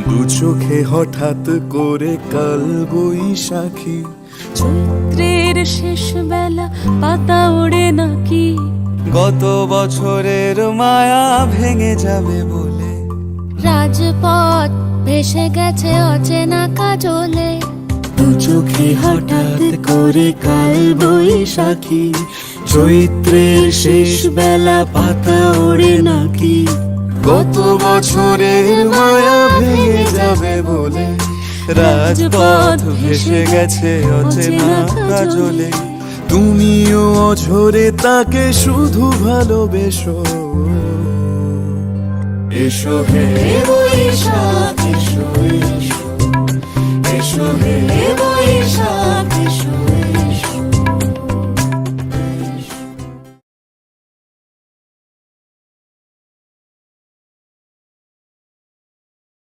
দু চোখে হঠাৎ করে কাল বৈশাখী, চৈত্রের শেষ বেলা পাতা ওড়ে নাকি, গত বছরের মায়া ভেঙে যাবে বলে, রাজপথ ভেসে গেছে অচেনা কাজলে। দু চোখে হঠাৎ করে কাল বৈশাখী, চৈত্রের শেষ বেলা পাতা ওড়ে নাকি, গত বছরের মায়া ভেঙে যাবে বলে, রাজপথ ভেসে গেছে অচেনা কাজলে। তুমিও অঝরে তাকে শুধু ভালোবেসো, এসো হে বৈশাখ।